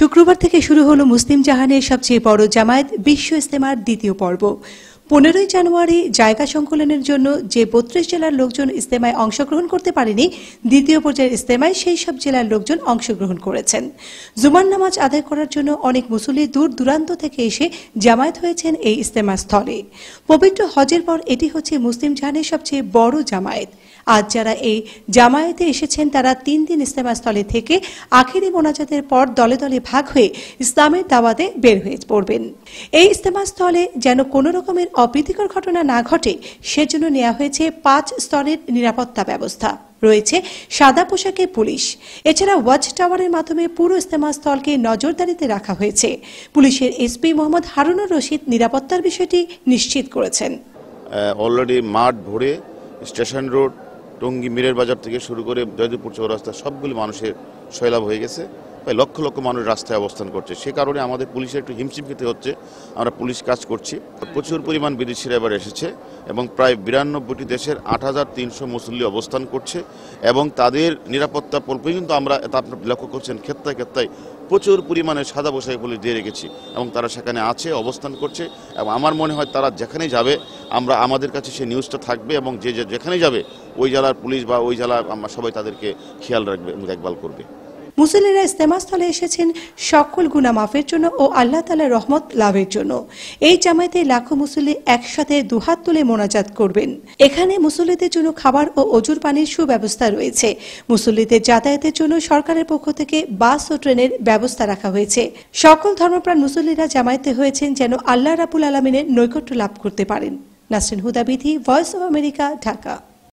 শুক্রবার থেকে শুরু হলো মুসলিম জাহানের সবচেয়ে বড় জামায়াত বিশ্ব ইজতেমার দ্বিতীয় পর্ব। 15ই জানুয়ারি জায়গা সংকলনের জন্য যে 32 জেলার লোকজন ইজতেমায় অংশগ্রহণ করতে পারেনি, দ্বিতীয় পর্যায়ের ইজতেমায় সেই সব জেলার লোকজন অংশগ্রহণ করেছেন। জুমার নামাজ আদায় করার জন্য অনেক মুসল্লি দূর দূরান্ত থেকে এসে জামায়াত হয়েছেন এই ইজতেমা স্থলে। পবিত্র হজের পর এটি হচ্ছে মুসলিম জাহানের সবচেয়ে বড় জামায়াত। আজ যারা এই জামায়াতে এসেছেন তারা 3 দিন ইজতেমা স্থলে থেকে আখিরি মোনাজাতের পর দলে দলে ভাগ হয়ে ইসলামের দাওয়াতে বের হয়ে পড়বেন। এই ইজতেমা স্থলে যেন কোনো রকমের অপ্রীতিকর ঘটনা না ঘটে সেজন্য নেওয়া হয়েছে 5 স্তরের নিরাপত্তা ব্যবস্থা। রয়েছে সাদা পোশাকে পুলিশ। এছাড়া ওয়াচ টাওয়ারের মাধ্যমে পুরো ইজতেমা স্থলকে নজরদারিতে রাখা হয়েছে। পুলিশের এসপি মোহাম্মদ হারুনুর রশিদ নিরাপত্তার বিষয়টি নিশ্চিত করেছেন। অলরেডি মাঠ ভরে স্টেশন রোড, টঙ্গী মিরের বাজার থেকে শুরু করে জয়দেবপুর চৌরাস্তা সবগুলি মানুষের সয়লাভ হয়ে গেছে। প্রায় লক্ষ লক্ষ মানুষ রাস্তায় অবস্থান করছে। সে কারণে আমাদের পুলিশের একটু হিমশিম খেতে হচ্ছে। আমরা পুলিশ কাজ করছি। প্রচুর পরিমাণ বিদেশিরা এবার এসেছে এবং প্রায় 92টি দেশের 8300 মুসল্লি অবস্থান করছে এবং তাদের নিরাপত্তা পর্যন্ত আমরা আপনারা লক্ষ্য করছেন ক্ষেত্রায় ক্ষেত্রায় প্রচুর পরিমাণে সাদা পোশাকে পুলিশ দিয়ে রেখেছি এবং তারা সেখানে আছে, অবস্থান করছে এবং আমার মনে হয় তারা যেখানেই যাবে আমাদের কাছে সেই নিউজটা থাকবে এবং যেখানে যাবে ওই জেলার পুলিশ বা ওই জেলার আমরা সবাই তাদেরকে খেয়াল রাখবে এবং দেখভাল করবে। মুসল্লিরা ইজতেমা স্থলে এসেছেন সকল গুনাহ মাফের জন্য ও আল্লাহ তাআলার রহমত লাভের জন্য। এই জামায়াতে লাখো মুসল্লি একসাথে দুহাত তুলে মোনাজাত করবেন। এখানে মুসল্লিদের জন্য খাবার ও অজুর পানির সুব্যবস্থা রয়েছে। মুসল্লিদের যাতায়াতের জন্য সরকারের পক্ষ থেকে বাস ও ট্রেনের ব্যবস্থা রাখা হয়েছে। সকল ধর্মপ্রাণ মুসল্লিরা জামায়াতে হয়েছেন যেন আল্লাহ রাব্বুল আলামিনের নৈকট্য লাভ করতে পারেন। Nasrin Huda Bithi, Voice of America, Dhaka.